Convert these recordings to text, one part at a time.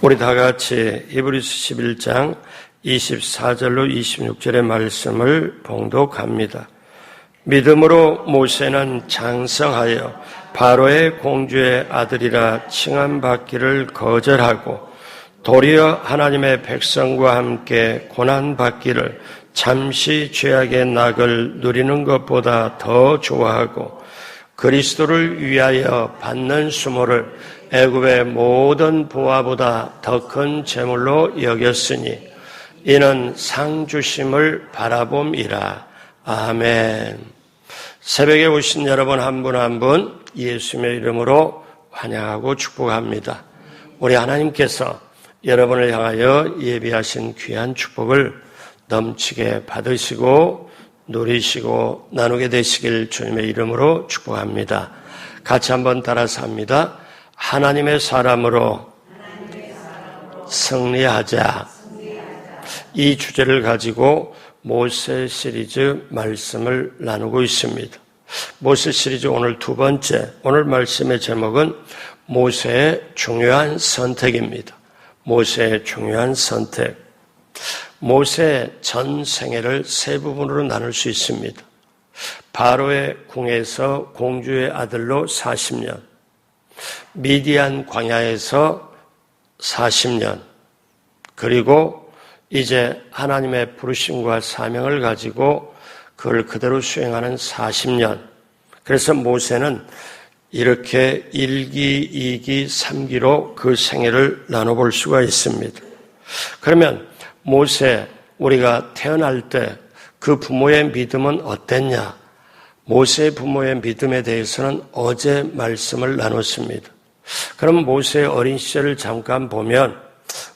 우리 다 같이 히브리서 11장 24절로 26절의 말씀을 봉독합니다. 믿음으로 모세는 장성하여 바로의 공주의 아들이라 칭함받기를 거절하고 도리어 하나님의 백성과 함께 고난받기를 잠시 죄악의 낙을 누리는 것보다 더 좋아하고 그리스도를 위하여 받는 수모를 애굽의 모든 보화보다 더 큰 재물로 여겼으니 이는 상 주심을 바라봄이라. 아멘. 새벽에 오신 여러분 한 분 한 분 예수님의 이름으로 환영하고 축복합니다. 우리 하나님께서 여러분을 향하여 예비하신 귀한 축복을 넘치게 받으시고 누리시고 나누게 되시길 주님의 이름으로 축복합니다. 같이 한번 따라서 합니다. 하나님의 사람으로 승리하자. 이 주제를 가지고 모세 시리즈 말씀을 나누고 있습니다. 모세 시리즈 오늘 두 번째, 오늘 말씀의 제목은 모세의 중요한 선택입니다. 모세의 중요한 선택. 모세의 전 생애를 세 부분으로 나눌 수 있습니다. 바로의 궁에서 공주의 아들로 40년, 미디안 광야에서 40년, 그리고 이제 하나님의 부르심과 사명을 가지고 그걸 그대로 수행하는 40년. 그래서 모세는 이렇게 1기, 2기, 3기로 그 생애를 나눠볼 수가 있습니다. 그러면 모세, 우리가 태어날 때 그 부모의 믿음은 어땠냐? 모세의 부모의 믿음에 대해서는 어제 말씀을 나눴습니다. 그럼 모세의 어린 시절을 잠깐 보면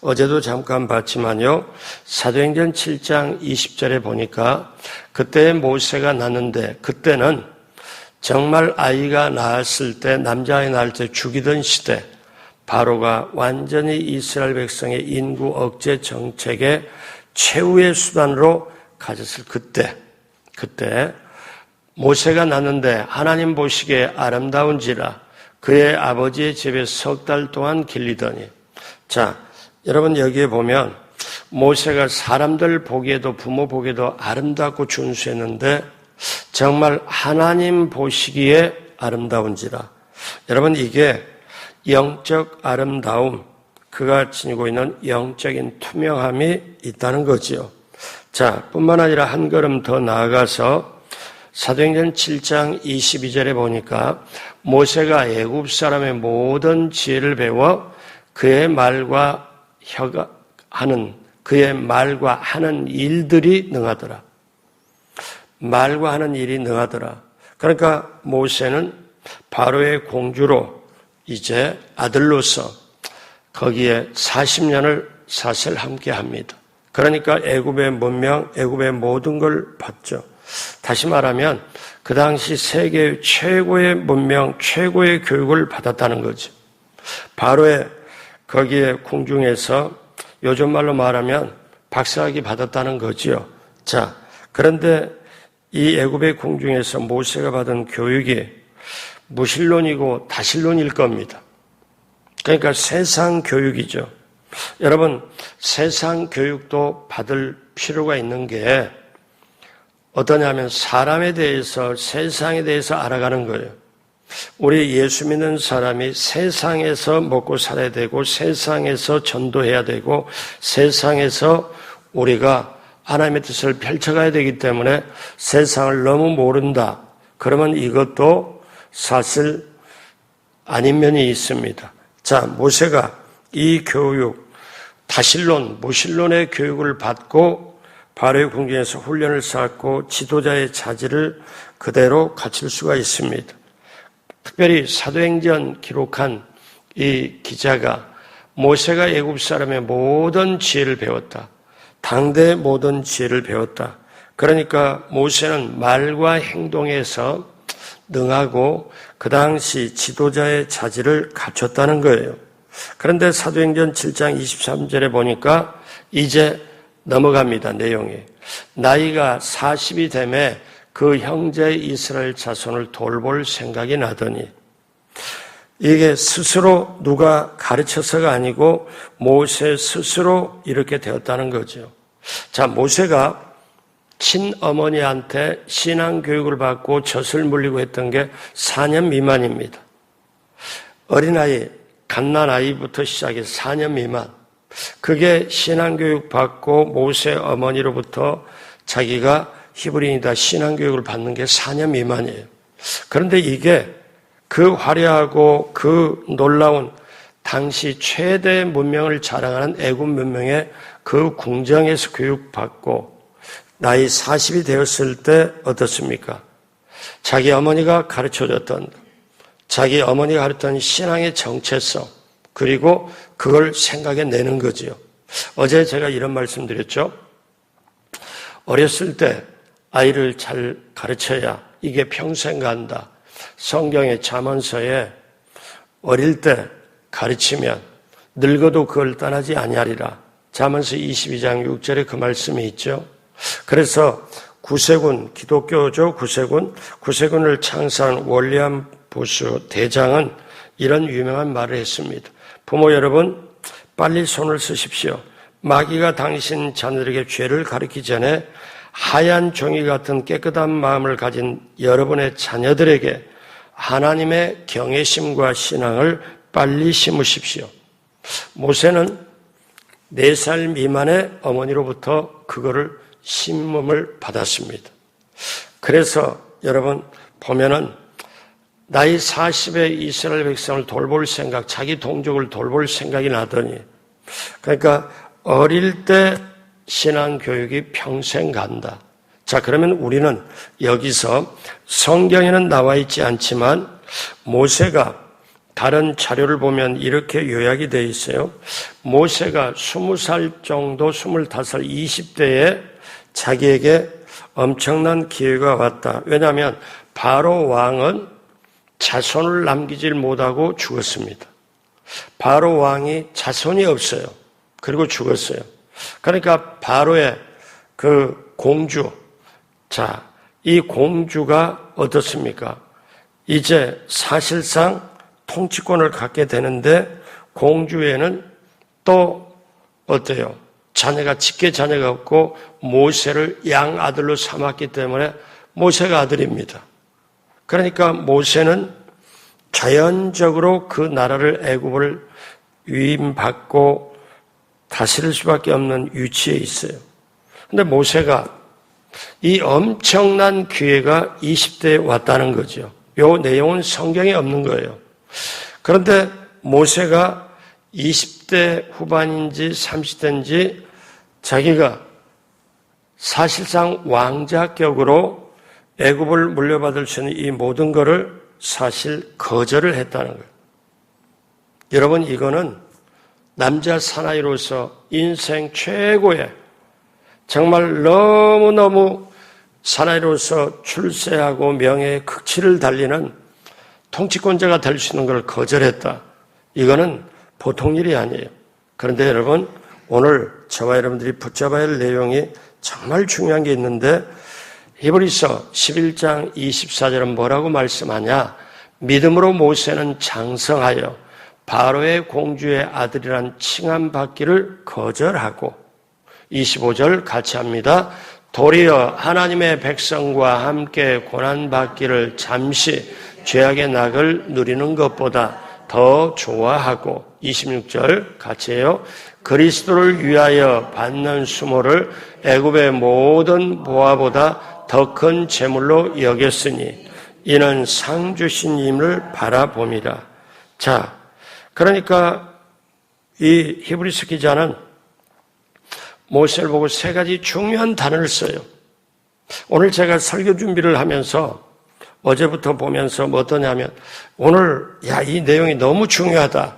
어제도 잠깐 봤지만요. 사도행전 7장 20절에 보니까 그때 모세가 낳는데 그때는 정말 아이가 낳았을 때 남자아이 낳을 때 죽이던 시대 바로가 완전히 이스라엘 백성의 인구 억제 정책의 최후의 수단으로 가졌을 그때 모세가 낳는데 하나님 보시기에 아름다운지라 그의 아버지의 집에 석 달 동안 길리더니 자, 여러분 여기에 보면 모세가 사람들 보기에도 부모 보기에도 아름답고 준수했는데 정말 하나님 보시기에 아름다운지라. 여러분 이게 영적 아름다움, 그가 지니고 있는 영적인 투명함이 있다는 거지요. 자, 뿐만 아니라 한 걸음 더 나아가서 사도행전 7장 22절에 보니까 모세가 애굽 사람의 모든 지혜를 배워 그의 말과 하는 일들이 능하더라. 말과 하는 일이 능하더라. 그러니까 모세는 바로의 공주로 이제 아들로서 거기에 40년을 사실 함께 합니다. 그러니까 애굽의 문명, 애굽의 모든 걸 봤죠. 다시 말하면 그 당시 세계 최고의 문명, 최고의 교육을 받았다는 거죠. 바로의 거기에 궁중에서 요즘 말로 말하면 박사학위 받았다는 거지요. 자, 그런데 이 애굽의 궁중에서 모세가 받은 교육이 무신론이고 다신론일 겁니다. 그러니까 세상 교육이죠. 여러분, 세상 교육도 받을 필요가 있는 게 어떠냐면 사람에 대해서, 세상에 대해서 알아가는 거예요. 우리 예수 믿는 사람이 세상에서 먹고 살아야 되고 세상에서 전도해야 되고 세상에서 우리가 하나님의 뜻을 펼쳐가야 되기 때문에 세상을 너무 모른다. 그러면 이것도 사실 아닌 면이 있습니다. 자, 모세가 이 교육, 다신론, 무신론의 교육을 받고 바로의 궁중에서 훈련을 쌓고 지도자의 자질을 그대로 갖출 수가 있습니다. 특별히 사도행전 기록한 이 기자가 모세가 애굽 사람의 모든 지혜를 배웠다. 당대의 모든 지혜를 배웠다. 그러니까 모세는 말과 행동에서 능하고 그 당시 지도자의 자질을 갖췄다는 거예요. 그런데 사도행전 7장 23절에 보니까 이제 넘어갑니다. 내용이. 나이가 40이 되매 그 형제 이스라엘 자손을 돌볼 생각이 나더니 이게 스스로 누가 가르쳐서가 아니고 모세 스스로 이렇게 되었다는 거죠. 자, 모세가 친어머니한테 신앙교육을 받고 젖을 물리고 했던 게 4년 미만입니다. 어린아이, 갓난아이부터 시작해서 4년 미만. 그게 신앙교육 받고 모세 어머니로부터 자기가 히브리인이다 신앙교육을 받는 게 4년 미만이에요. 그런데 이게 그 화려하고 그 놀라운 당시 최대 문명을 자랑하는 애굽 문명의 그 궁정에서 교육받고 나이 40이 되었을 때 어떻습니까? 자기 어머니가 가르쳐줬던, 자기 어머니가 가르쳤던 신앙의 정체성, 그리고 그걸 생각해 내는 거지요. 어제 제가 이런 말씀 드렸죠. 어렸을 때 아이를 잘 가르쳐야 이게 평생 간다. 성경의 잠언서에 어릴 때 가르치면 늙어도 그걸 떠나지 아니하리라. 잠언서 22장 6절에 그 말씀이 있죠. 그래서 구세군, 기독교죠. 구세군을 창사한 월리암 부스 대장은 이런 유명한 말을 했습니다. 부모 여러분, 빨리 손을 쓰십시오. 마귀가 당신 자녀들에게 죄를 가르치기 전에 하얀 종이 같은 깨끗한 마음을 가진 여러분의 자녀들에게 하나님의 경외심과 신앙을 빨리 심으십시오. 모세는 4살 미만의 어머니로부터 그거를 심음을 받았습니다. 그래서 여러분 보면은 나이 40에 이스라엘 백성을 돌볼 생각, 자기 동족을 돌볼 생각이 나더니, 그러니까 어릴 때 신앙교육이 평생 간다. 자, 그러면 우리는 여기서 성경에는 나와 있지 않지만 모세가 다른 자료를 보면 이렇게 요약이 되어 있어요. 모세가 20살 정도, 25살, 20대에 자기에게 엄청난 기회가 왔다. 왜냐하면 바로 왕은 자손을 남기질 못하고 죽었습니다. 바로 왕이 자손이 없어요. 그리고 죽었어요. 그러니까 바로의 그 공주, 자, 이 공주가 어떻습니까? 이제 사실상 통치권을 갖게 되는데 공주에는 또 어때요? 자녀가 직계 자녀가 없고 모세를 양아들로 삼았기 때문에 모세가 아들입니다. 그러니까 모세는 자연적으로 그 나라를 애굽을 위임받고 다스릴 수밖에 없는 위치에 있어요. 그런데 모세가 이 엄청난 기회가 20대에 왔다는 거죠. 요 내용은 성경에 없는 거예요. 그런데 모세가 20대 후반인지 30대인지 자기가 사실상 왕자격으로 애굽을 물려받을 수 있는 이 모든 것을 사실 거절을 했다는 거예요. 여러분, 이거는 남자 사나이로서 인생 최고의 정말 너무너무 사나이로서 출세하고 명예의 극치를 달리는 통치권자가 될 수 있는 걸 거절했다. 이거는 보통 일이 아니에요. 그런데 여러분, 오늘 저와 여러분들이 붙잡아야 할 내용이 정말 중요한 게 있는데 히브리서 11장 24절은 뭐라고 말씀하냐? 믿음으로 모세는 장성하여 바로의 공주의 아들이란 칭함받기를 거절하고 25절 같이 합니다. 도리어 하나님의 백성과 함께 고난받기를 잠시 죄악의 낙을 누리는 것보다 더 좋아하고 26절 같이 해요. 그리스도를 위하여 받는 수모를 애굽의 모든 보화보다 더 큰 재물로 여겼으니 이는 상 주신 임을 바라봄이라. 자, 그러니까 이 히브리서 기자는 모세를 보고 3가지 중요한 단어를 써요. 오늘 제가 설교 준비를 하면서 어제부터 보면서 뭐 어떠냐면 오늘 이 내용이 너무 중요하다.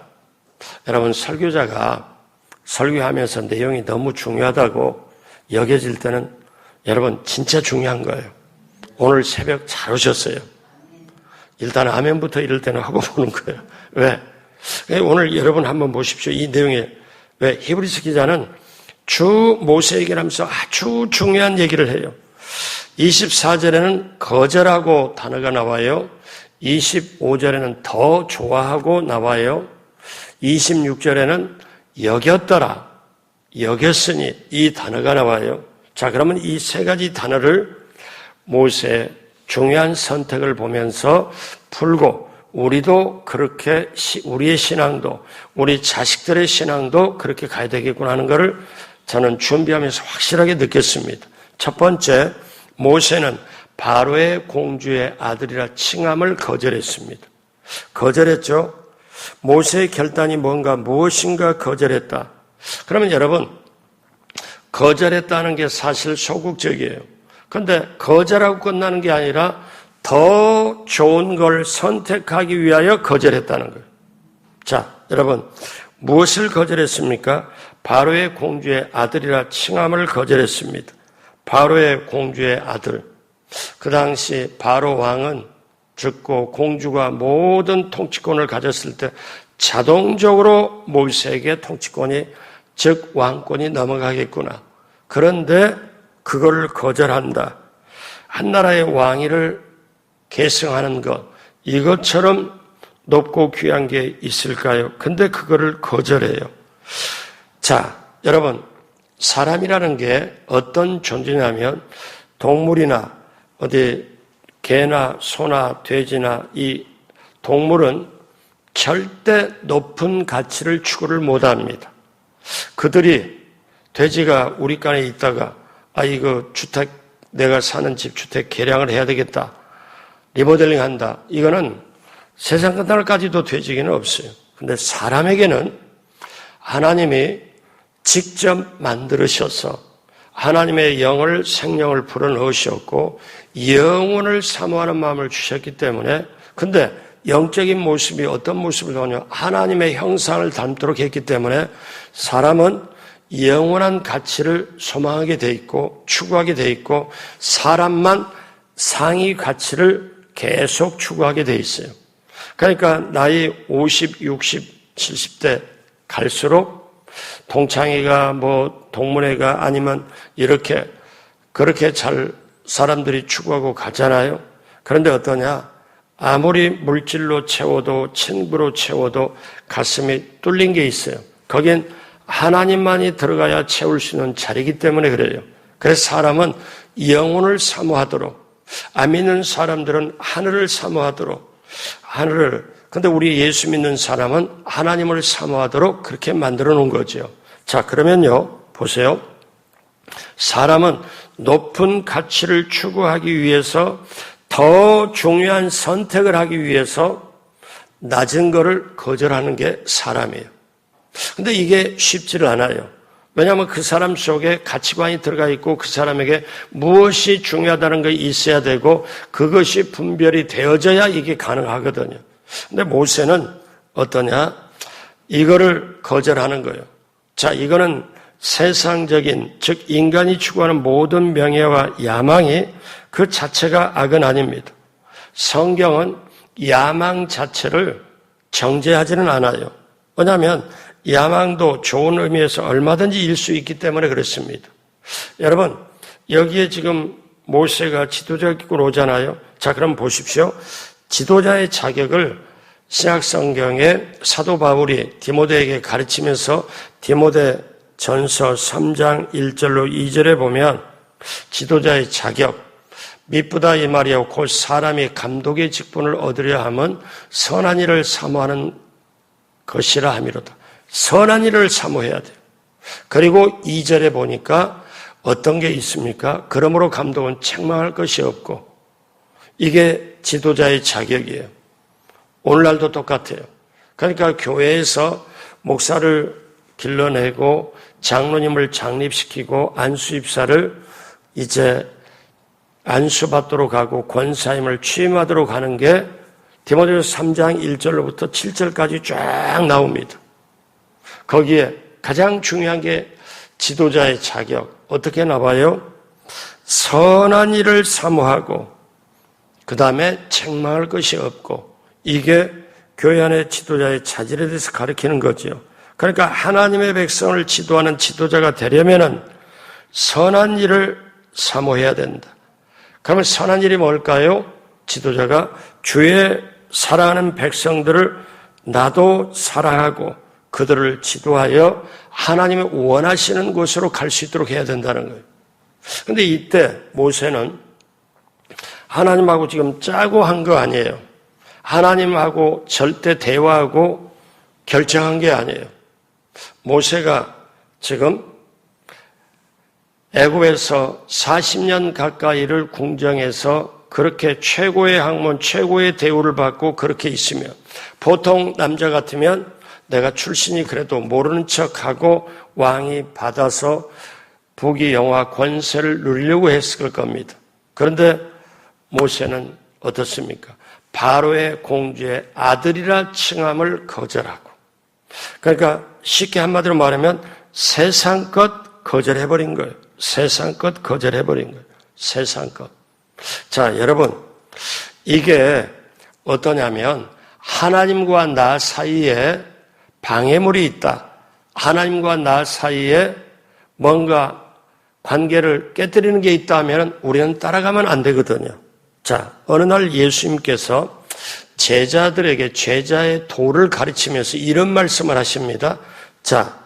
여러분, 설교자가 설교하면서 내용이 너무 중요하다고 여겨질 때는 여러분 진짜 중요한 거예요. 오늘 새벽 잘 오셨어요. 일단 아멘부터 이럴 때는 하고 보는 거예요. 왜? 오늘 여러분 한번 보십시오. 이 내용에 왜 히브리서 기자는 주 모세 얘기를 하면서 아주 중요한 얘기를 해요. 24절에는 거절하고 단어가 나와요. 25절에는 더 좋아하고 나와요. 26절에는 여겼더라, 여겼으니 이 단어가 나와요. 자, 그러면 이 세 가지 단어를 모세의 중요한 선택을 보면서 풀고 우리도 그렇게 우리의 신앙도 우리 자식들의 신앙도 그렇게 가야 되겠구나 하는 것을 저는 준비하면서 확실하게 느꼈습니다. 첫 번째, 모세는 바로의 공주의 아들이라 칭함을 거절했습니다. 거절했죠. 모세의 결단이 무엇인가 거절했다. 그러면 여러분, 거절했다는 게 사실 소극적이에요. 그런데 거절하고 끝나는 게 아니라 더 좋은 걸 선택하기 위하여 거절했다는 거예요. 자, 여러분, 무엇을 거절했습니까? 바로의 공주의 아들이라 칭함을 거절했습니다. 바로의 공주의 아들. 그 당시 바로 왕은 죽고 공주가 모든 통치권을 가졌을 때 자동적으로 모세에게 통치권이, 즉 왕권이 넘어가겠구나. 그런데 그걸 거절한다. 한 나라의 왕위를 계승하는 것, 이것처럼 높고 귀한 게 있을까요? 근데 그거를 거절해요. 자, 여러분, 사람이라는 게 어떤 존재냐면 동물이나 어디 개나 소나 돼지나 이 동물은 절대 높은 가치를 추구를 못합니다. 그들이 돼지가 우리 간에 있다가 이거 주택, 내가 사는 집 주택 개량을 해야 되겠다, 리모델링 한다, 이거는 세상 끝날까지도 돼지기는 없어요. 근데 사람에게는 하나님이 직접 만들으셔서 하나님의 영을, 생명을 불어넣으셨고 영혼을 사모하는 마음을 주셨기 때문에, 근데 영적인 모습이 어떤 모습을 보냐, 하나님의 형상을 닮도록 했기 때문에 사람은 영원한 가치를 소망하게 돼 있고 추구하게 돼 있고 사람만 상위 가치를 계속 추구하게 돼 있어요. 그러니까 나이 50, 60, 70대 갈수록 동창회가 동문회가 아니면 이렇게 그렇게 잘 사람들이 추구하고 가잖아요. 그런데 어떠냐? 아무리 물질로 채워도 친구로 채워도 가슴이 뚫린 게 있어요. 거긴 하나님만이 들어가야 채울 수 있는 자리이기 때문에 그래요. 그래서 사람은 영혼을 사모하도록, 안 믿는 사람들은 하늘을 사모하도록, 근데 우리 예수 믿는 사람은 하나님을 사모하도록 그렇게 만들어 놓은 거죠. 자, 그러면요, 보세요. 사람은 높은 가치를 추구하기 위해서, 더 중요한 선택을 하기 위해서 낮은 거를 거절하는 게 사람이에요. 근데 이게 쉽지를 않아요. 왜냐하면 그 사람 속에 가치관이 들어가 있고 그 사람에게 무엇이 중요하다는 게 있어야 되고 그것이 분별이 되어져야 이게 가능하거든요. 근데 모세는 어떠냐? 이거를 거절하는 거예요. 자, 이거는 세상적인, 즉 인간이 추구하는 모든 명예와 야망이 그 자체가 악은 아닙니다. 성경은 야망 자체를 정죄하지는 않아요. 왜냐하면 야망도 좋은 의미에서 얼마든지 일 수 있기 때문에 그렇습니다. 여러분, 여기에 지금 모세가 지도자격으로 오잖아요. 자, 그럼 보십시오. 지도자의 자격을 신약성경에 사도 바울이 디모데에게 가르치면서 디모데 전서 3장 1절로 2절에 보면 지도자의 자격, 미쁘다 이 말이요, 곧 사람이 감독의 직분을 얻으려 함은 선한 일을 사모하는 것이라 함이로다. 선한 일을 사모해야 돼요. 그리고 2절에 보니까 어떤 게 있습니까? 그러므로 감독은 책망할 것이 없고, 이게 지도자의 자격이에요. 오늘날도 똑같아요. 그러니까 교회에서 목사를 길러내고 장로님을 창립시키고 안수입사를 이제 안수받도록 하고 권사임을 취임하도록 하는 게 디모데후서 3장 1절로부터 7절까지 쫙 나옵니다. 거기에 가장 중요한 게 지도자의 자격. 어떻게 나와요? 선한 일을 사모하고 그 다음에 책망할 것이 없고, 이게 교회 안의 지도자의 자질에 대해서 가르치는 거죠. 그러니까 하나님의 백성을 지도하는 지도자가 되려면은 선한 일을 사모해야 된다. 그러면 선한 일이 뭘까요? 지도자가 주의 사랑하는 백성들을 나도 사랑하고 그들을 지도하여 하나님의 원하시는 곳으로 갈 수 있도록 해야 된다는 거예요. 그런데 이때 모세는 하나님하고 지금 짜고 한 거 아니에요. 하나님하고 절대 대화하고 결정한 게 아니에요. 모세가 지금 애굽에서 40년 가까이를 궁정에서 그렇게 최고의 학문, 최고의 대우를 받고 그렇게 있으며 보통 남자 같으면 내가 출신이 그래도 모르는 척하고 왕이 받아서 부귀 영화 권세를 누리려고 했을 겁니다. 그런데 모세는 어떻습니까? 바로의 공주의 아들이라 칭함을 거절하고, 그러니까 쉽게 한마디로 말하면 세상 것 거절해버린 거예요. 세상 것 거절해버린 거예요. 세상 것. 자, 여러분, 이게 어떠냐면 하나님과 나 사이에 방해물이 있다. 하나님과 나 사이에 뭔가 관계를 깨뜨리는 게 있다면 우리는 따라가면 안 되거든요. 자, 어느 날 예수님께서 제자들에게 제자의 도를 가르치면서 이런 말씀을 하십니다. 자,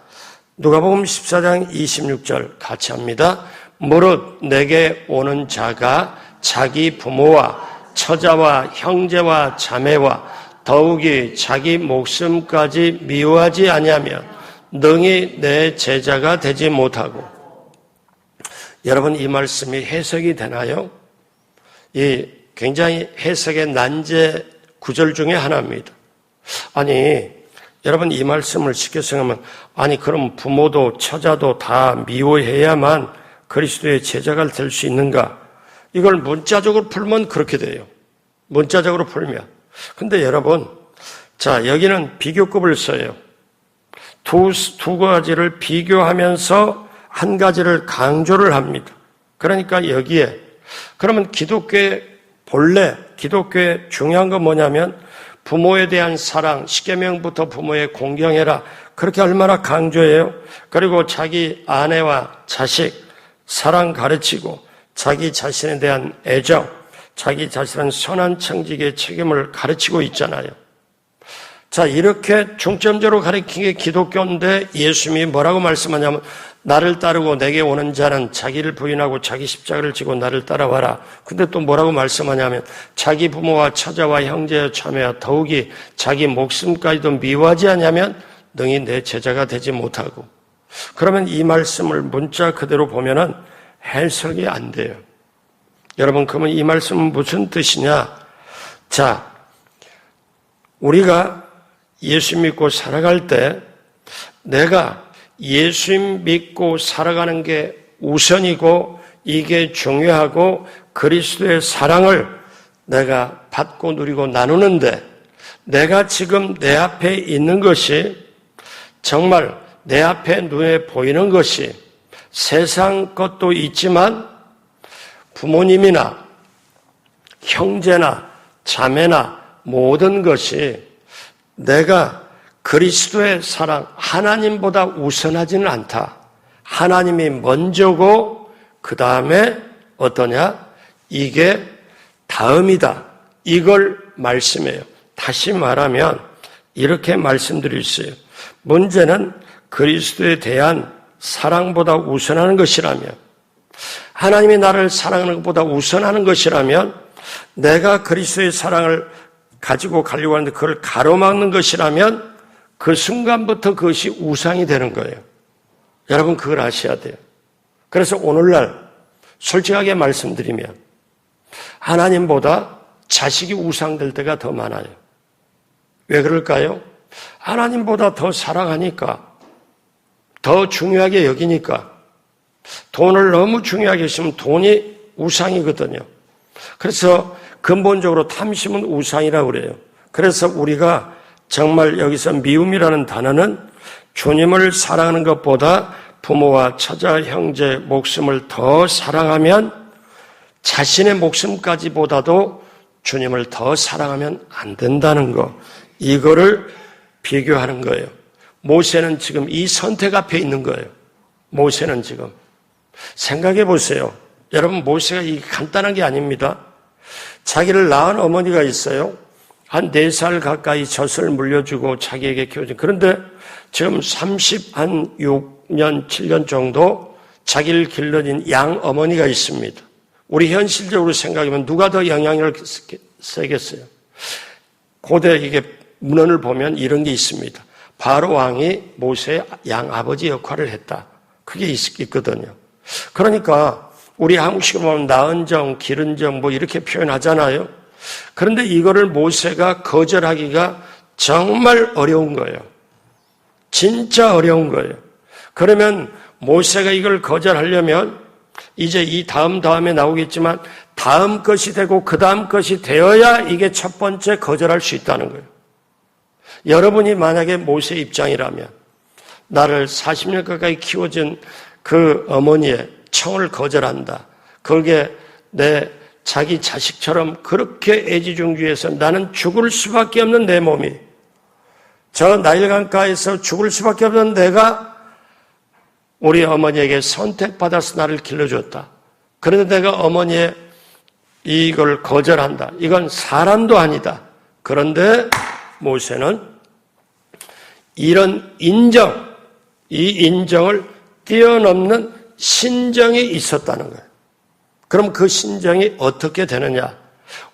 누가복음 14장 26절 같이 합니다. 무릇 내게 오는 자가 자기 부모와 처자와 형제와 자매와 더욱이 자기 목숨까지 미워하지 아니하면 능히 내 제자가 되지 못하고. 여러분, 이 말씀이 해석이 되나요? 이 굉장히 해석의 난제 구절 중에 하나입니다. 아니, 여러분, 이 말씀을 쉽게 생각하면, 아니, 그럼 부모도 처자도 다 미워해야만 그리스도의 제자가 될 수 있는가? 이걸 문자적으로 풀면 그렇게 돼요. 문자적으로 풀면. 근데 여러분, 자, 여기는 비교급을 써요. 두 가지를 비교하면서 한 가지를 강조를 합니다. 그러니까 여기에, 그러면 기독교의 본래, 기독교의 중요한 건 뭐냐면 부모에 대한 사랑, 십계명부터 부모에 공경해라. 그렇게 얼마나 강조해요. 그리고 자기 아내와 자식, 사랑 가르치고 자기 자신에 대한 애정, 자기 자신은 선한 청지기의 책임을 가르치고 있잖아요. 자, 이렇게 중점적으로 가르친 게 기독교인데 예수님이 뭐라고 말씀하냐면 나를 따르고 내게 오는 자는 자기를 부인하고 자기 십자가를 지고 나를 따라와라. 근데 또 뭐라고 말씀하냐면 자기 부모와 처자와 형제와 자매와 더욱이 자기 목숨까지도 미워하지 않으면 능히 내 제자가 되지 못하고. 그러면 이 말씀을 문자 그대로 보면은 해석이 안 돼요. 여러분, 그러면 이 말씀은 무슨 뜻이냐? 자, 우리가 예수 믿고 살아갈 때 내가 예수님 믿고 살아가는 게 우선이고 이게 중요하고 그리스도의 사랑을 내가 받고 누리고 나누는데 내가 지금 내 앞에 있는 것이 정말 내 앞에 눈에 보이는 것이 세상 것도 있지만 부모님이나 형제나 자매나 모든 것이 내가 그리스도의 사랑, 하나님보다 우선하지는 않다. 하나님이 먼저고 그 다음에 어떠냐? 이게 다음이다. 이걸 말씀해요. 다시 말하면 이렇게 말씀드릴 수 있어요. 문제는 그리스도에 대한 사랑보다 우선하는 것이라면, 하나님이 나를 사랑하는 것보다 우선하는 것이라면 내가 그리스도의 사랑을 가지고 가려고 하는데 그걸 가로막는 것이라면 그 순간부터 그것이 우상이 되는 거예요. 여러분, 그걸 아셔야 돼요. 그래서 오늘날 솔직하게 말씀드리면 하나님보다 자식이 우상될 때가 더 많아요. 왜 그럴까요? 하나님보다 더 사랑하니까, 더 중요하게 여기니까. 돈을 너무 중요하게 여기면 돈이 우상이거든요. 그래서 근본적으로 탐심은 우상이라고 그래요. 그래서 우리가 정말 여기서 미움이라는 단어는 주님을 사랑하는 것보다 부모와 처자, 형제, 목숨을 더 사랑하면 자신의 목숨까지보다도 주님을 더 사랑하면 안 된다는 거, 이거를 비교하는 거예요. 모세는 지금 이 선택 앞에 있는 거예요. 모세는 지금 생각해 보세요. 여러분, 모세가 이 간단한 게 아닙니다. 자기를 낳은 어머니가 있어요. 한 4살 가까이 젖을 물려주고 자기에게 키워준. 그런데 지금 36년, 7년 정도 자기를 길러진 양 어머니가 있습니다. 우리 현실적으로 생각하면 누가 더 영향력을 세겠어요? 고대 이게 문헌을 보면 이런 게 있습니다. 바로 왕이 모세의 양 아버지 역할을 했다. 그게 있거든요. 그러니까 우리 한국식으로 보면 낳은 정, 기른 정 뭐 이렇게 표현하잖아요. 그런데 이거를 모세가 거절하기가 정말 어려운 거예요. 진짜 어려운 거예요. 그러면 모세가 이걸 거절하려면 이제 이 다음에 나오겠지만 다음 것이 되고 그 다음 것이 되어야 이게 첫 번째 거절할 수 있다는 거예요. 여러분이 만약에 모세 입장이라면 나를 40년 가까이 키워준 그 어머니의 청을 거절한다. 그게 내 자기 자식처럼 그렇게 애지중지해서 나는 죽을 수밖에 없는 내 몸이 저 나일강가에서 죽을 수밖에 없는 내가 우리 어머니에게 선택받아서 나를 길러줬다. 그런데 내가 어머니의 이걸 거절한다. 이건 사람도 아니다. 그런데 모세는 이런 인정, 이 인정을 뛰어넘는 신정이 있었다는 거예요. 그럼 그 신정이 어떻게 되느냐?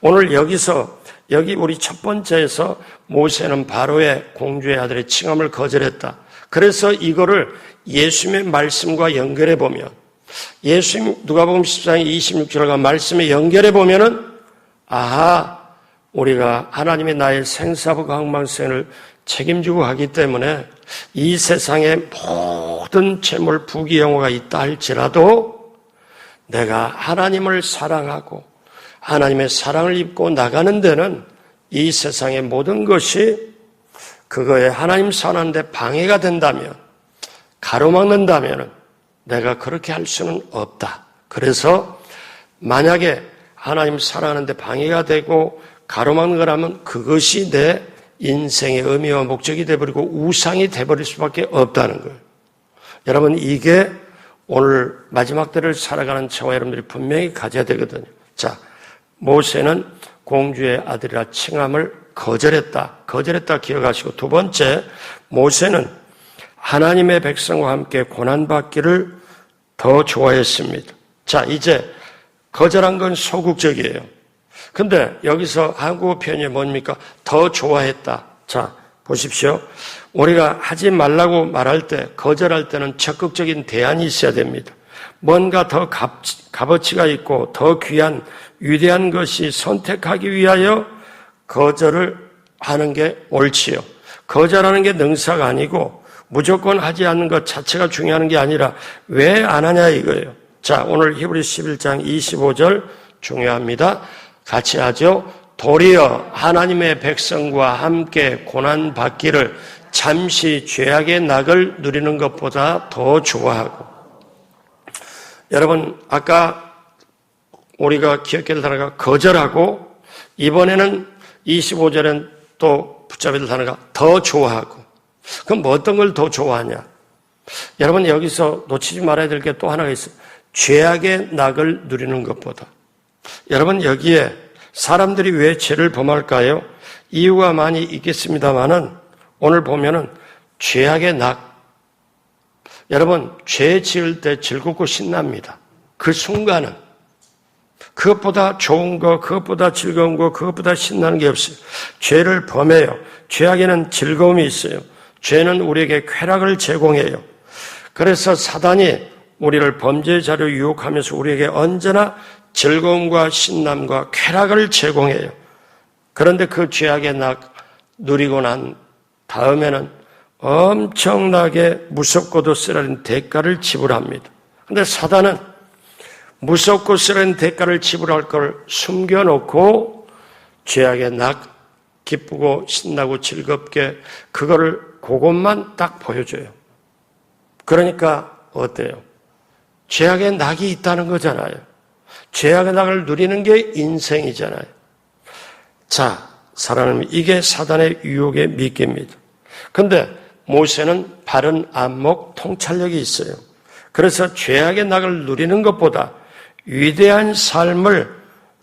오늘 여기 우리 첫 번째에서 모세는 바로의 공주의 아들의 칭함을 거절했다. 그래서 이거를 예수님의 말씀과 연결해 보면 예수님 누가복음 14장 26절과 말씀에 연결해 보면은 아하, 우리가 하나님의 나의 생사부 강망생을 책임지고 하기 때문에 이 세상에 모든 재물 부귀영화가 있다 할지라도 내가 하나님을 사랑하고 하나님의 사랑을 입고 나가는 데는 이 세상의 모든 것이 그거에 하나님 사랑하는데 방해가 된다면, 가로막는다면 내가 그렇게 할 수는 없다. 그래서 만약에 하나님 사랑하는데 방해가 되고 가로막는 거라면 그것이 내 인생의 의미와 목적이 되어버리고 우상이 되어버릴 수밖에 없다는 거예요. 여러분, 이게 오늘 마지막 때를 살아가는 저와 여러분들이 분명히 가져야 되거든요. 자, 모세는 공주의 아들이라 칭함을 거절했다 기억하시고, 두 번째, 모세는 하나님의 백성과 함께 고난받기를 더 좋아했습니다. 자, 이제 거절한 건 소극적이에요. 근데 여기서 한국어 표현이 뭡니까? 더 좋아했다. 자, 보십시오. 우리가 하지 말라고 말할 때, 거절할 때는 적극적인 대안이 있어야 됩니다. 뭔가 더 값어치가 있고 더 귀한 위대한 것이 선택하기 위하여 거절을 하는 게 옳지요. 거절하는 게 능사가 아니고 무조건 하지 않는 것 자체가 중요한 게 아니라 왜 안 하냐 이거예요. 자, 오늘 히브리서 11장 25절 중요합니다. 같이 하죠. 도리어 하나님의 백성과 함께 고난받기를 잠시 죄악의 낙을 누리는 것보다 더 좋아하고. 여러분, 아까 우리가 기억해야 될 단어가 거절하고, 이번에는 25절엔 또 붙잡아야 될 단어가 더 좋아하고. 그럼 뭐 어떤 걸 더 좋아하냐? 여러분, 여기서 놓치지 말아야 될 게 또 하나가 있어요. 죄악의 낙을 누리는 것보다. 여러분, 여기에 사람들이 왜 죄를 범할까요? 이유가 많이 있겠습니다만은 오늘 보면은 죄악의 낙. 여러분, 죄 지을 때 즐겁고 신납니다. 그 순간은. 그것보다 좋은 거, 그것보다 즐거운 거, 그것보다 신나는 게 없어요. 죄를 범해요. 죄악에는 즐거움이 있어요. 죄는 우리에게 쾌락을 제공해요. 그래서 사단이 우리를 범죄의 자리로 유혹하면서 우리에게 언제나 즐거움과 신남과 쾌락을 제공해요. 그런데 그 죄악의 낙 누리고 난 다음에는 엄청나게 무섭고도 쓰라린 대가를 지불합니다. 그런데 사단은 무섭고 쓰라린 대가를 지불할 걸 숨겨놓고 죄악의 낙 기쁘고 신나고 즐겁게 그것만 딱 보여줘요. 그러니까 어때요? 죄악의 낙이 있다는 거잖아요. 죄악의 낙을 누리는 게 인생이잖아요. 자, 사랑하는, 이게 사단의 유혹의 미끼입니다. 그런데 모세는 바른 안목, 통찰력이 있어요. 그래서 죄악의 낙을 누리는 것보다 위대한 삶을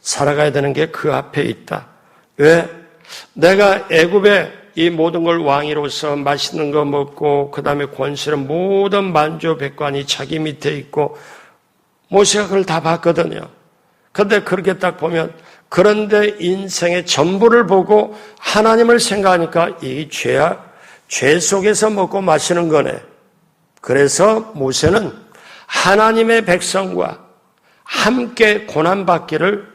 살아가야 되는 게 그 앞에 있다. 왜? 내가 애굽에 이 모든 걸 왕이로서 맛있는 거 먹고 그 다음에 권세는 모든 만주백관이 자기 밑에 있고 모세가 그걸 다 봤거든요. 그런데 그렇게 딱 보면 그런데 인생의 전부를 보고 하나님을 생각하니까 이 죄 속에서 먹고 마시는 거네. 그래서 모세는 하나님의 백성과 함께 고난받기를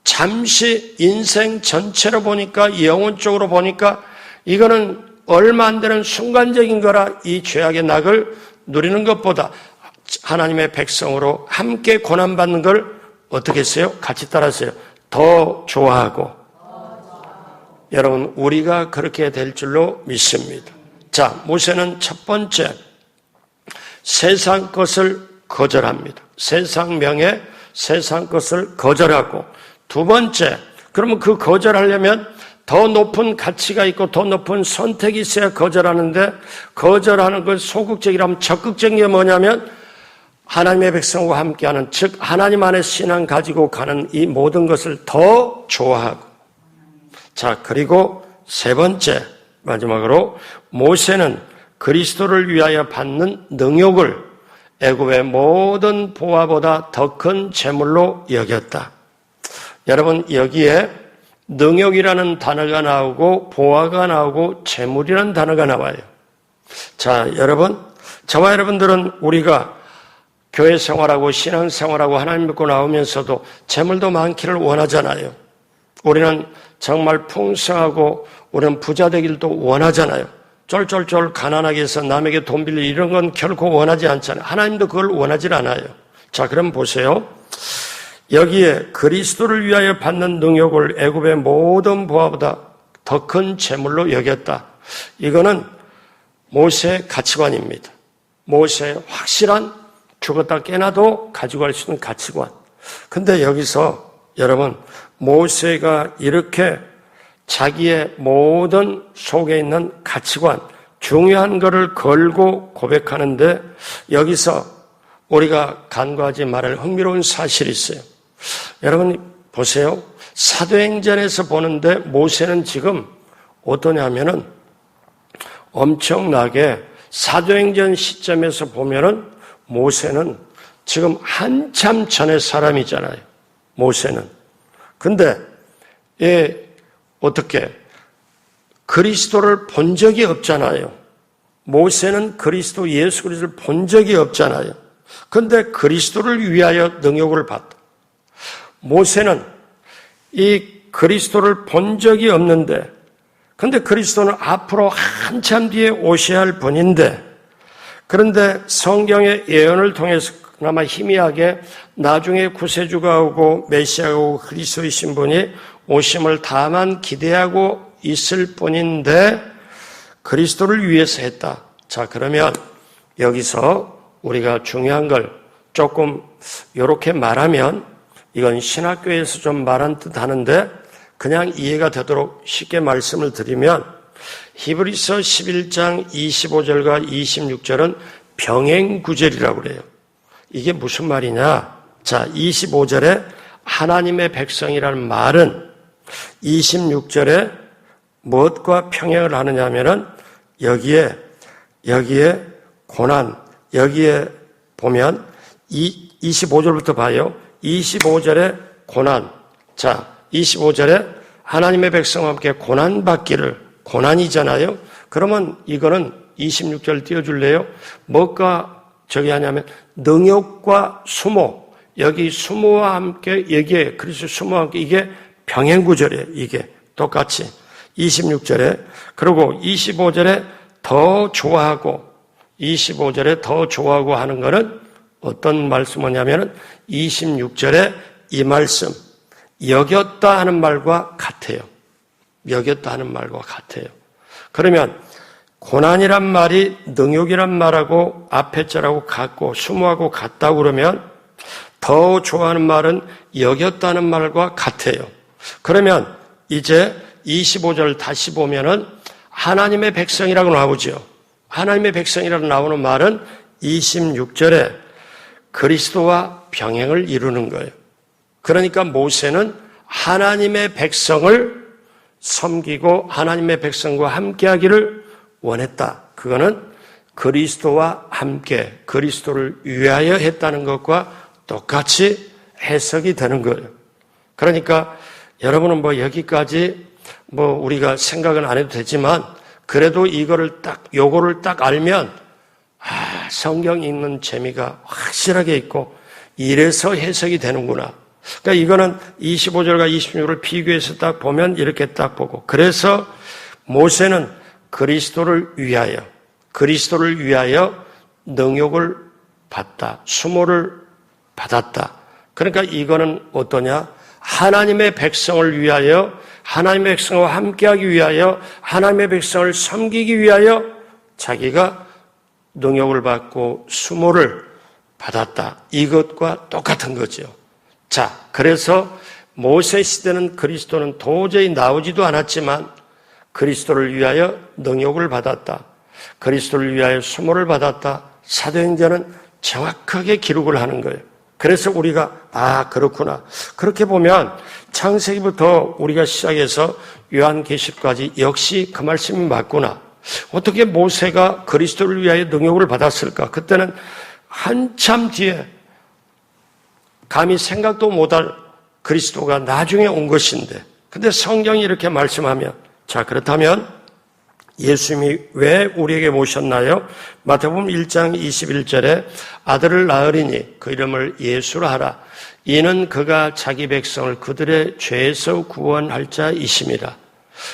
잠시 인생 전체로 보니까 영혼적으로 보니까 이거는 얼마 안 되는 순간적인 거라 이 죄악의 낙을 누리는 것보다 하나님의 백성으로 함께 고난받는 걸 어떻게 했어요? 같이 따라하세요. 더 좋아하고. 여러분 우리가 그렇게 될 줄로 믿습니다. 자, 모세는 첫 번째 세상 것을 거절합니다. 세상 명예, 세상 것을 거절하고 두 번째, 그러면 그 거절하려면 더 높은 가치가 있고 더 높은 선택이 있어야 거절하는데 거절하는 것 소극적이라면 적극적인 게 뭐냐면 하나님의 백성과 함께하는 즉 하나님 안에 신앙 가지고 가는 이 모든 것을 더 좋아하고 자 그리고 세 번째 마지막으로 모세는 그리스도를 위하여 받는 능욕을 애굽의 모든 보화보다 더 큰 재물로 여겼다. 여러분 여기에 능욕이라는 단어가 나오고 보화가 나오고 재물이라는 단어가 나와요. 자, 여러분, 저와 여러분들은 우리가 교회 생활하고 신앙 생활하고 하나님 믿고 나오면서도 재물도 많기를 원하잖아요. 우리는 정말 풍성하고 우리는 부자 되기도 원하잖아요. 쫄쫄쫄 가난하게 해서 남에게 돈 빌려 이런 건 결코 원하지 않잖아요. 하나님도 그걸 원하지 않아요. 자, 그럼 보세요. 여기에 그리스도를 위하여 받는 능욕을 애굽의 모든 보화보다 더 큰 재물로 여겼다. 이거는 모세의 가치관입니다. 모세의 확실한 죽었다 깨나도 가지고 갈 수 있는 가치관. 근데 여기서 여러분 모세가 이렇게 자기의 모든 속에 있는 가치관, 중요한 것을 걸고 고백하는데 여기서 우리가 간과하지 말할 흥미로운 사실이 있어요. 여러분 보세요. 사도행전에서 보는데 모세는 지금 어떠냐면은 엄청나게 사도행전 시점에서 보면은 모세는 지금 한참 전의 사람이잖아요. 모세는. 근데 어떻게 그리스도를 본 적이 없잖아요. 모세는 그리스도 예수 그리스도를 본 적이 없잖아요. 근데 그리스도를 위하여 능욕을 받다. 모세는 이 그리스도를 본 적이 없는데 근데 그리스도는 앞으로 한참 뒤에 오셔야 할 분인데 그런데 성경의 예언을 통해서 그나마 희미하게 나중에 구세주가 오고 메시아가 오고 그리스도이신 분이 오심을 다만 기대하고 있을 뿐인데 그리스도를 위해서 했다. 자, 그러면 여기서 우리가 중요한 걸 조금 이렇게 말하면 이건 신학교에서 좀 말한 듯 하는데 그냥 이해가 되도록 쉽게 말씀을 드리면 히브리서 11장 25절과 26절은 병행구절이라고 그래요. 이게 무슨 말이냐? 자, 25절에 하나님의 백성이라는 말은 26절에 무엇과 평행을 하느냐 하면은 여기에 고난, 여기에 보면 25절부터 봐요. 25절에 고난. 자, 25절에 하나님의 백성과 함께 고난받기를, 고난이잖아요. 그러면 이거는 26절 띄워줄래요? 뭐가 저기 하냐면 능욕과 수모. 여기 수모와 함께 여기에 그리스도 수모와 함께 이게 병행구절이에요. 이게 똑같이 26절에 그리고 25절에 더 좋아하고 25절에 더 좋아하고 하는 거는 어떤 말씀이냐면 26절에 이 말씀 여겼다 하는 말과 같아요. 여겼다 하는 말과 같아요. 그러면 고난이란 말이 능욕이란 말하고 앞에 절하고 같고 수모하고 같다고 그러면 더 좋아하는 말은 여겼다는 말과 같아요. 그러면 이제 25절 다시 보면은 하나님의 백성이라고 나오죠. 하나님의 백성이라고 나오는 말은 26절에 그리스도와 병행을 이루는 거예요. 그러니까 모세는 하나님의 백성을 섬기고 하나님의 백성과 함께하기를 원했다. 그거는 그리스도와 함께 그리스도를 위하여 했다는 것과 똑같이 해석이 되는 거예요. 그러니까 여러분은 여기까지 우리가 생각은 안 해도 되지만 그래도 요거를 딱 알면 성경 읽는 재미가 확실하게 있고 이래서 해석이 되는구나. 그러니까 이거는 25절과 26절을 비교해서 딱 보면 이렇게 딱 보고, 그래서 모세는 그리스도를 위하여 능욕을 받다, 수모를 받았다. 그러니까 이거는 어떠냐? 하나님의 백성을 위하여, 하나님의 백성과 함께하기 위하여, 하나님의 백성을 섬기기 위하여 자기가 능욕을 받고 수모를 받았다. 이것과 똑같은 거죠. 자, 그래서 모세 시대는 그리스도는 도저히 나오지도 않았지만 그리스도를 위하여 능욕을 받았다. 그리스도를 위하여 수모를 받았다. 사도행전은 정확하게 기록을 하는 거예요. 그래서 우리가 그렇구나. 그렇게 보면 창세기부터 우리가 시작해서 요한계시까지 역시 그 말씀이 맞구나. 어떻게 모세가 그리스도를 위하여 능욕을 받았을까? 그때는 한참 뒤에 감히 생각도 못할 그리스도가 나중에 온 것인데, 근데 성경이 이렇게 말씀하면, 자, 그렇다면 예수님이 왜 우리에게 오셨나요? 마태복음 1장 21절에 아들을 낳으리니 그 이름을 예수라 하라. 이는 그가 자기 백성을 그들의 죄에서 구원할 자이심이라.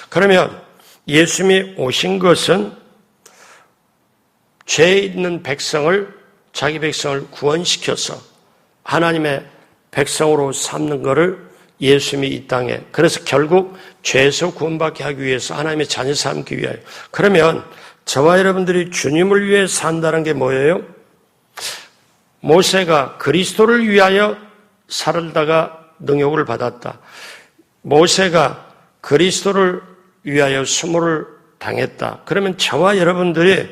그러면 예수님이 오신 것은 죄 있는 자기 백성을 구원시켜서 하나님의 백성으로 삼는 것을 예수님이 이 땅에, 그래서 결국 죄에서 구원받게 하기 위해서 하나님의 자녀 삼기 위하여. 그러면 저와 여러분들이 주님을 위해 산다는 게 뭐예요? 모세가 그리스도를 위하여 살다가 능욕을 받았다. 모세가 그리스도를 위하여 수모를 당했다. 그러면 저와 여러분들이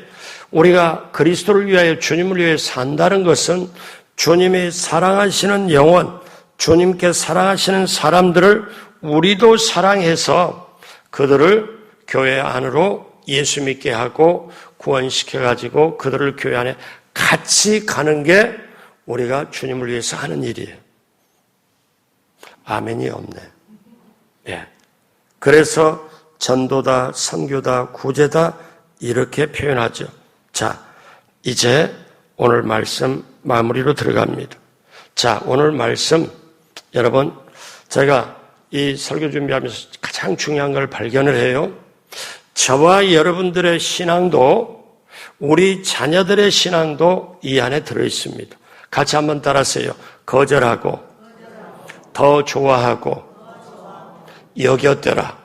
우리가 그리스도를 위하여 주님을 위해 산다는 것은 주님이 사랑하시는 영혼, 주님께 사랑하시는 사람들을 우리도 사랑해서 그들을 교회 안으로 예수 믿게 하고 구원시켜가지고 그들을 교회 안에 같이 가는 게 우리가 주님을 위해서 하는 일이에요. 아멘이 없네. 예. 그래서 전도다, 선교다, 구제다 이렇게 표현하죠. 자, 이제 오늘 말씀 마무리로 들어갑니다. 자, 오늘 말씀 여러분, 제가 이 설교 준비하면서 가장 중요한 걸 발견을 해요. 저와 여러분들의 신앙도, 우리 자녀들의 신앙도 이 안에 들어있습니다. 같이 한번 따라하세요. 거절하고, 더 좋아하고, 여겼더라.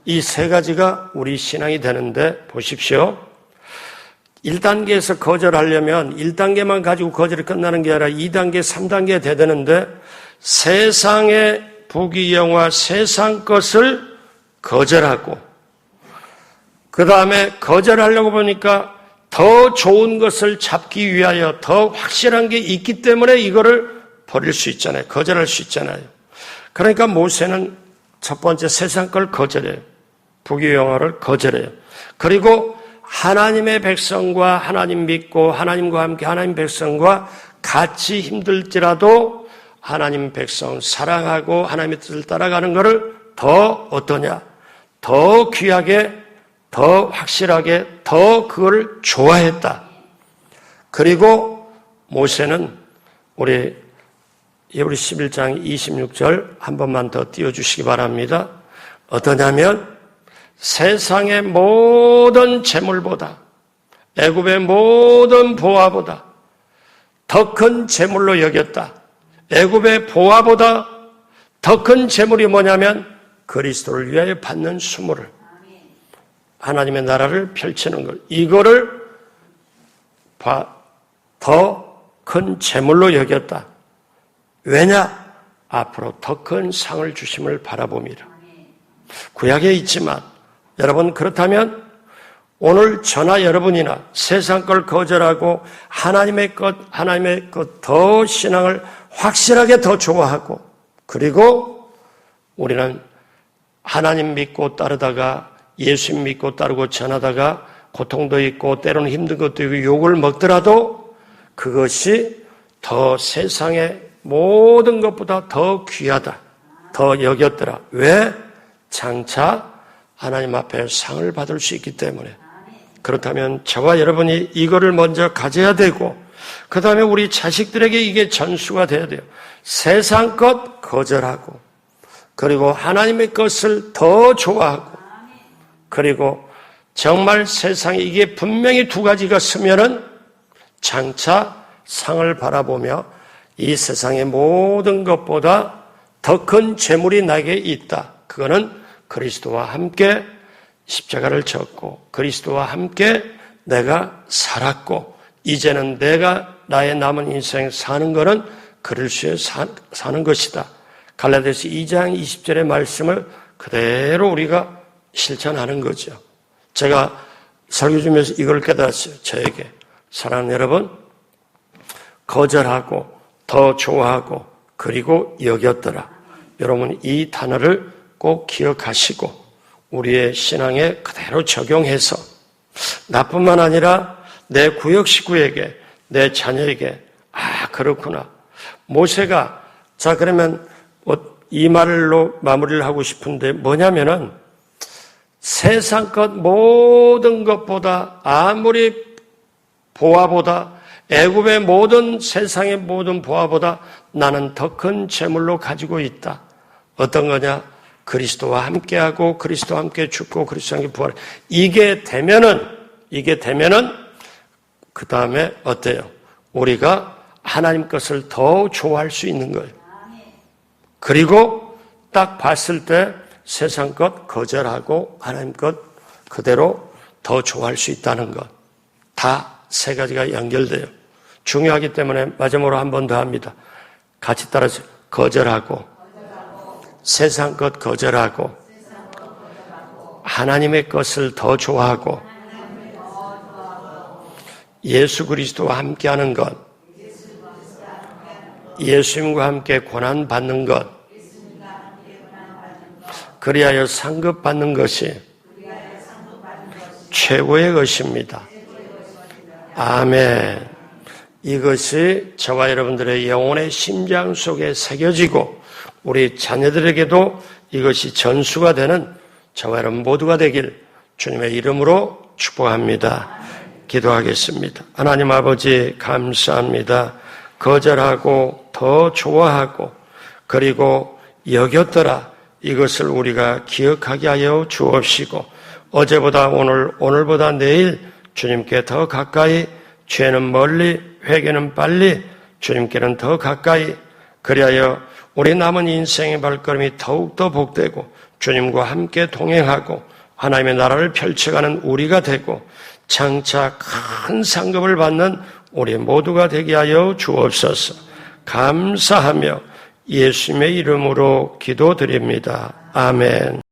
이 세 가지가 우리 신앙이 되는데 보십시오. 1단계에서 거절하려면 1단계만 가지고 거절이 끝나는 게 아니라 2단계, 3단계가 돼야 되는데 세상의 부귀영화, 세상 것을 거절하고 그 다음에 거절하려고 보니까 더 좋은 것을 잡기 위하여 더 확실한 게 있기 때문에 이거를 버릴 수 있잖아요. 거절할 수 있잖아요. 그러니까 모세는 첫 번째 세상 걸 거절해요. 부귀영화를 거절해요. 그리고 하나님의 백성과 하나님 믿고 하나님과 함께 하나님 백성과 같이 힘들지라도 하나님 백성 사랑하고 하나님의 뜻을 따라가는 것을 더 어떠냐? 더 귀하게, 더 확실하게, 더 그걸 좋아했다. 그리고 모세는 우리 히브리 11장 26절 한 번만 더 띄워주시기 바랍니다. 어떠냐면 세상의 모든 재물보다 애굽의 모든 보화보다 더 큰 재물로 여겼다. 애굽의 보화보다 더 큰 재물이 뭐냐면 그리스도를 위하여 받는 수모를, 하나님의 나라를 펼치는 것, 이거를 더 큰 재물로 여겼다. 왜냐? 앞으로 더 큰 상을 주심을 바라봅니다. 구약에 있지만 여러분, 그렇다면 오늘 저나 여러분이나 세상 걸 거절하고 하나님의 것 더 신앙을 확실하게 더 좋아하고 그리고 우리는 하나님 믿고 따르다가 예수 믿고 따르고 전하다가 고통도 있고 때로는 힘든 것도 있고 욕을 먹더라도 그것이 더 세상의 모든 것보다 더 귀하다, 더 여겼더라. 왜? 장차 하나님 앞에 상을 받을 수 있기 때문에. 그렇다면 저와 여러분이 이거를 먼저 가져야 되고 그 다음에 우리 자식들에게 이게 전수가 돼야 돼요. 세상 것 거절하고 그리고 하나님의 것을 더 좋아하고 그리고 정말 세상에 이게 분명히 두 가지가 쓰면은 장차 상을 바라보며 이 세상의 모든 것보다 더 큰 재물이 나에게 있다. 그거는 그리스도와 함께 십자가를 졌고 그리스도와 함께 내가 살았고 이제는 내가 나의 남은 인생 사는 것은 그리스도에 사는 것이다. 갈라디아서 2장 20절의 말씀을 그대로 우리가 실천하는 거죠. 제가 설교 중에서 이걸 깨달았어요. 저에게. 사랑하는 여러분, 거절하고 더 좋아하고 그리고 여겼더라. 여러분 이 단어를 꼭 기억하시고 우리의 신앙에 그대로 적용해서 나뿐만 아니라 내 구역 식구에게 내 자녀에게 그렇구나. 모세가 자 그러면 이 말로 마무리를 하고 싶은데 뭐냐면은 세상 것 모든 것보다 아무리 보화보다 애굽의 모든 세상의 모든 보화보다 나는 더 큰 재물로 가지고 있다. 어떤 거냐? 그리스도와 함께하고 그리스도와 함께 죽고 그리스도와 함께 부활. 이게 되면은 그 다음에 어때요? 우리가 하나님 것을 더 좋아할 수 있는 거예요. 그리고 딱 봤을 때 세상 것 거절하고 하나님 것 그대로 더 좋아할 수 있다는 것. 다 세 가지가 연결돼요. 중요하기 때문에 마지막으로 한 번 더 합니다. 같이 따라서 거절하고 세상 것 거절하고 하나님의 것을 더 좋아하고 예수 그리스도와 함께하는 것, 예수님과 함께 고난 받는 것, 그리하여 상급 받는 것이 최고의 것입니다. 아멘. 이것이 저와 여러분들의 영혼의 심장 속에 새겨지고 우리 자녀들에게도 이것이 전수가 되는 저와 여러분 모두가 되길 주님의 이름으로 축복합니다. 기도하겠습니다. 하나님 아버지 감사합니다. 거절하고 더 좋아하고 그리고 여겼더라. 이것을 우리가 기억하게 하여 주옵시고 어제보다 오늘보다 내일 주님께 더 가까이 죄는 멀리 회개는 빨리 주님께는 더 가까이 그리하여 우리 남은 인생의 발걸음이 더욱더 복되고 주님과 함께 동행하고 하나님의 나라를 펼쳐가는 우리가 되고 장차 큰 상급을 받는 우리 모두가 되게 하여 주옵소서. 감사하며 예수님의 이름으로 기도드립니다. 아멘.